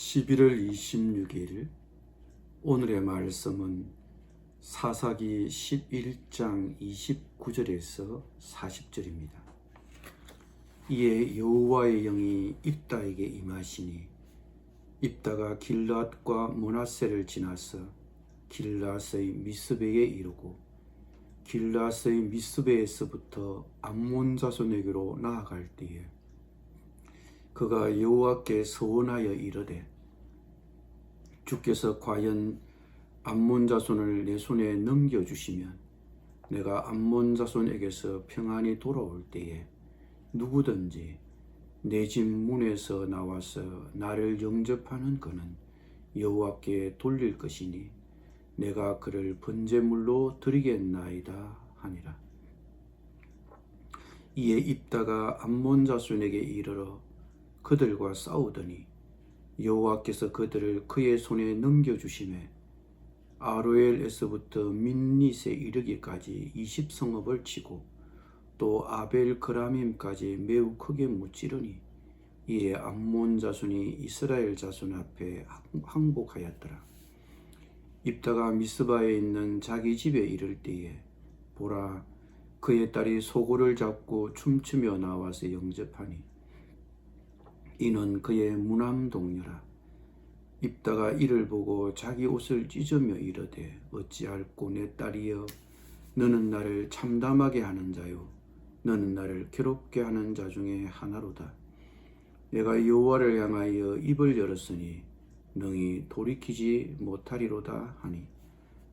11월 26일 오늘의 말씀은 사사기 11장 29절에서 40절입니다. 이에 여호와의 영이 입다에게 임하시니 입다가 길앗과 므낫세를 지나서 길앗의 미스베에 이르고 길앗의 미스베에서부터 암몬 자손에게로 나아갈 때에 그가 여호와께 서원하여 이르되 주께서 과연 암몬 자손을 내 손에 넘겨주시면 내가 암몬 자손에게서 평안히 돌아올 때에 누구든지 내 집 문에서 나와서 나를 영접하는 그는 여호와께 돌릴 것이니 내가 그를 번제물로 드리겠나이다 하니라. 이에 입다가 암몬 자손에게 이르러 그들과 싸우더니 여호와께서 그들을 그의 손에 넘겨주시매 아로엘에서부터 민닛에 이르기까지 20성읍을 치고 또 아벨 그라밈까지 매우 크게 무찌르니 이에 암몬 자손이 이스라엘 자손 앞에 항복하였더라. 입다가 미스바에 있는 자기 집에 이를 때에 보라, 그의 딸이 소고를 잡고 춤추며 나와서 영접하니 이는 그의 무남 동료라. 입다가 이를 보고 자기 옷을 찢으며 이르되 어찌할꼬 내 딸이여, 너는 나를 참담하게 하는 자요 너는 나를 괴롭게 하는 자 중에 하나로다. 내가 여호와를 향하여 입을 열었으니 능히 돌이키지 못하리로다 하니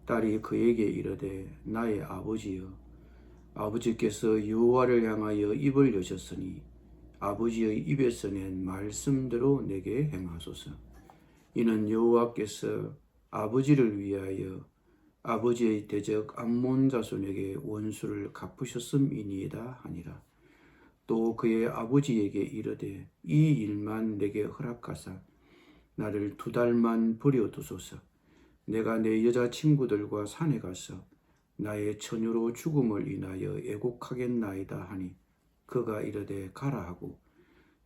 딸이 그에게 이르되 나의 아버지여, 아버지께서 여호와를 향하여 입을 여셨으니 아버지의 입에서 낸 말씀대로 내게 행하소서. 이는 여호와께서 아버지를 위하여 아버지의 대적 암몬 자손에게 원수를 갚으셨음이니이다 하니라. 또 그의 아버지에게 이르되 이 일만 내게 허락하사 나를 2달만 버려두소서. 내가 내 여자친구들과 산에 가서 나의 처녀로 죽음을 인하여 애곡하겠나이다 하니 그가 이르되 가라 하고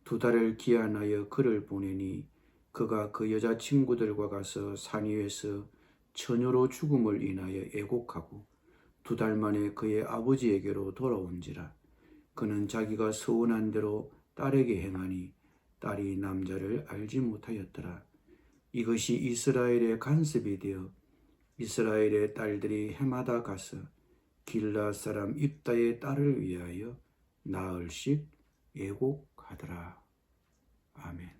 2달을 기한하여 그를 보내니 그가 그 여자친구들과 가서 산 위에서 처녀로 죽음을 인하여 애곡하고 2달 만에 그의 아버지에게로 돌아온지라. 그는 자기가 서원한 대로 딸에게 행하니 딸이 남자를 알지 못하였더라. 이것이 이스라엘의 간섭이 되어 이스라엘의 딸들이 해마다 가서 길앗 사람 입다의 딸을 위하여 나흘씩 애곡하더라. 아멘.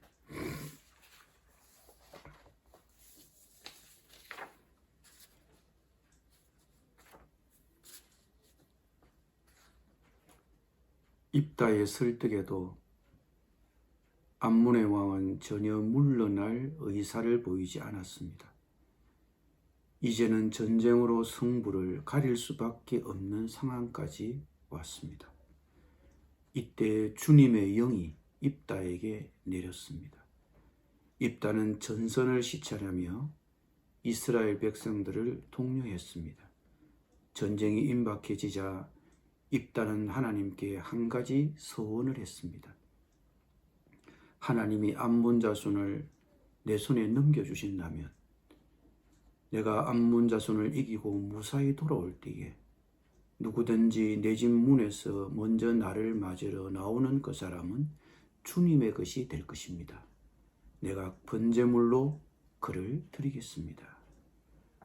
입다의 설득에도 암몬의 왕은 전혀 물러날 의사를 보이지 않았습니다. 이제는 전쟁으로 승부를 가릴 수밖에 없는 상황까지 왔습니다. 이때 주님의 영이 입다에게 내렸습니다. 입다는 전선을 시찰하며 이스라엘 백성들을 독려했습니다. 전쟁이 임박해지자 입다는 하나님께 한 가지 서원을 했습니다. 하나님이 암몬 자손을 내 손에 넘겨주신다면 내가 암몬 자손을 이기고 무사히 돌아올 때에 누구든지 내 집 문에서 먼저 나를 맞으러 나오는 그 사람은 주님의 것이 될 것입니다. 내가 번제물로 그를 드리겠습니다.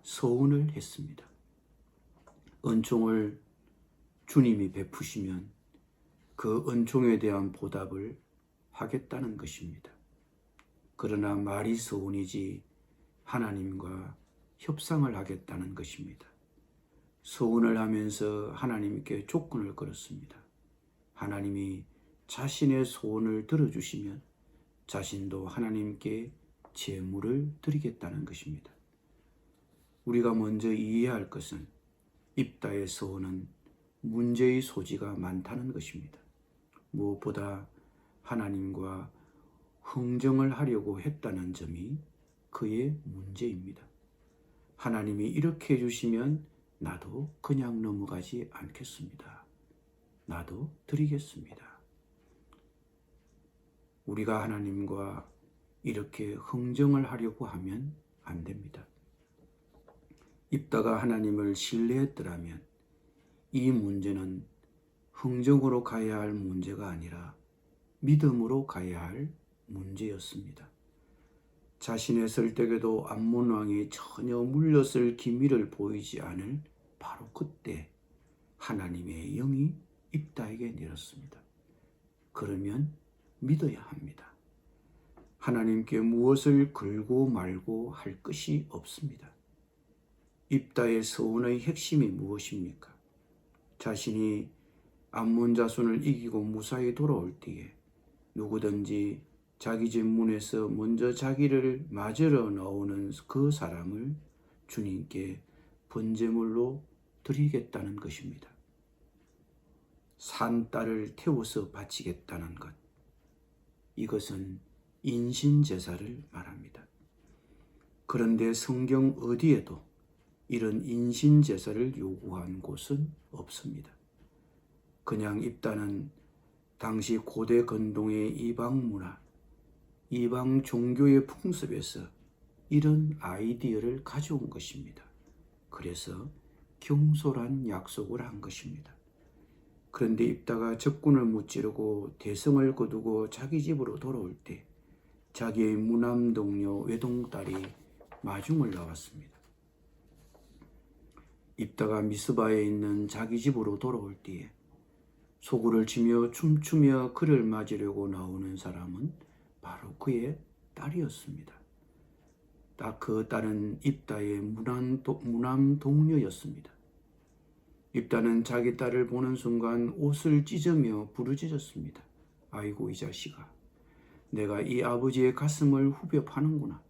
서원을 했습니다. 은총을 주님이 베푸시면 그 은총에 대한 보답을 하겠다는 것입니다. 그러나 말이 서원이지 하나님과 협상을 하겠다는 것입니다. 서원을 하면서 하나님께 조건을 걸었습니다. 하나님이 자신의 소원을 들어주시면 자신도 하나님께 제물을 드리겠다는 것입니다. 우리가 먼저 이해할 것은 입다의 서원은 문제의 소지가 많다는 것입니다. 무엇보다 하나님과 흥정을 하려고 했다는 점이 그의 문제입니다. 하나님이 이렇게 해주시면 나도 그냥 넘어가지 않겠습니다. 나도 드리겠습니다. 우리가 하나님과 이렇게 흥정을 하려고 하면 안 됩니다. 입다가 하나님을 신뢰했더라면 이 문제는 흥정으로 가야 할 문제가 아니라 믿음으로 가야 할 문제였습니다. 자신의 설득에도 암몬 왕이 전혀 물렸을 기미를 보이지 않을 바로 그때 하나님의 영이 입다에게 내렸습니다. 그러면 믿어야 합니다. 하나님께 무엇을 걸고 말고 할 것이 없습니다. 입다의 서원의 핵심이 무엇입니까? 자신이 암몬 자손을 이기고 무사히 돌아올 때에 누구든지 자기 집 문에서 먼저 자기를 맞으러 나오는 그 사람을 주님께 번제물로 드리겠다는 것입니다. 산 딸을 태워서 바치겠다는 것. 이것은 인신제사를 말합니다. 그런데 성경 어디에도 이런 인신제사를 요구한 곳은 없습니다. 그냥 입다는 당시 고대 건동의 이방 문화, 이방 종교의 풍습에서 이런 아이디어를 가져온 것입니다. 그래서 경솔한 약속을 한 것입니다. 그런데 입다가 적군을 무찌르고 대성을 거두고 자기 집으로 돌아올 때 자기의 무남 동료 외동딸이 마중을 나왔습니다. 입다가 미스바에 있는 자기 집으로 돌아올 때에 소구를 치며 춤추며 그를 맞으려고 나오는 사람은 바로 그의 딸이었습니다. 그 딸은 입다의 무남 동료였습니다. 입다는 자기 딸을 보는 순간 옷을 찢으며 부르짖었습니다. 아이고 이 자식아, 내가 이 아버지의 가슴을 후벼 파는구나.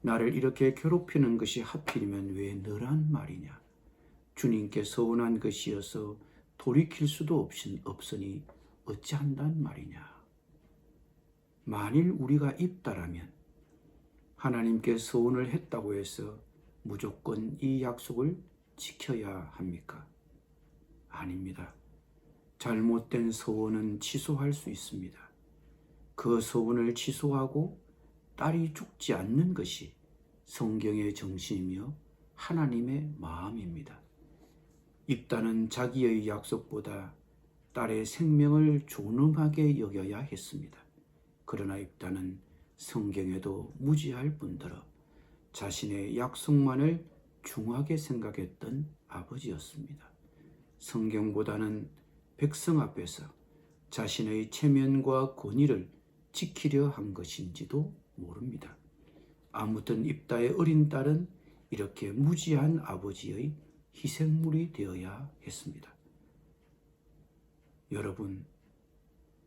나를 이렇게 괴롭히는 것이 하필이면 왜 너란 말이냐. 주님께 서운한 것이어서 돌이킬 수도 없으니 어찌한단 말이냐. 만일 우리가 입다라면 하나님께 서운을 했다고 해서 무조건 이 약속을 지켜야 합니까? 아닙니다. 잘못된 서원은 취소할 수 있습니다. 그 서원을 취소하고 딸이 죽지 않는 것이 성경의 정신이며 하나님의 마음입니다. 입다는 자기의 약속보다 딸의 생명을 존엄하게 여겨야 했습니다. 그러나 입다는 성경에도 무지할 뿐더러 자신의 약속만을 중하게 생각했던 아버지였습니다. 성경보다는 백성 앞에서 자신의 체면과 권위를 지키려 한 것인지도 모릅니다. 아무튼 입다의 어린 딸은 이렇게 무지한 아버지의 희생물이 되어야 했습니다. 여러분,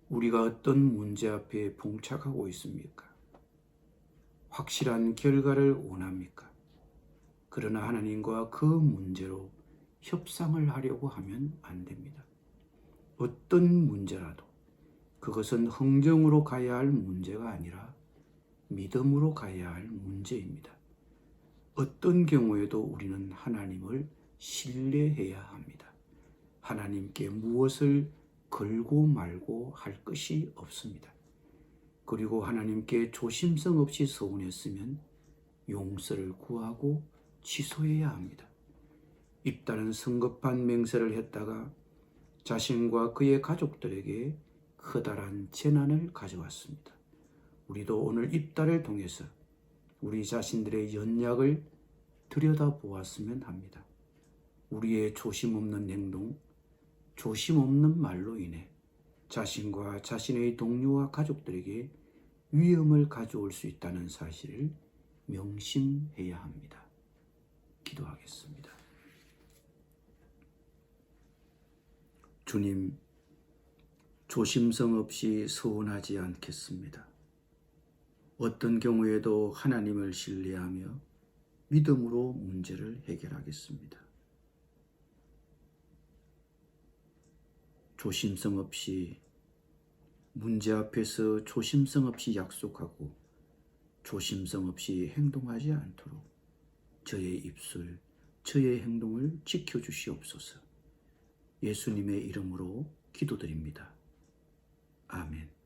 우리가 어떤 문제 앞에 봉착하고 있습니까? 확실한 결과를 원합니까? 그러나 하나님과 그 문제로 협상을 하려고 하면 안 됩니다. 어떤 문제라도 그것은 흥정으로 가야 할 문제가 아니라 믿음으로 가야 할 문제입니다. 어떤 경우에도 우리는 하나님을 신뢰해야 합니다. 하나님께 무엇을 걸고 말고 할 것이 없습니다. 그리고 하나님께 조심성 없이 서운했으면 용서를 구하고 취소해야 합니다. 입다는 성급한 맹세를 했다가 자신과 그의 가족들에게 커다란 재난을 가져왔습니다. 우리도 오늘 입다를 통해서 우리 자신들의 연약을 들여다보았으면 합니다. 우리의 조심 없는 행동, 조심 없는 말로 인해 자신과 자신의 동료와 가족들에게 위험을 가져올 수 있다는 사실을 명심해야 합니다. 기도하겠습니다. 주님, 조심성 없이 서운하지 않겠습니다. 어떤 경우에도 하나님을 신뢰하며 믿음으로 문제를 해결하겠습니다. 조심성 없이 문제 앞에서 조심성 없이 약속하고 조심성 없이 행동하지 않도록 저의 입술, 저의 행동을 지켜주시옵소서. 예수님의 이름으로 기도드립니다. 아멘.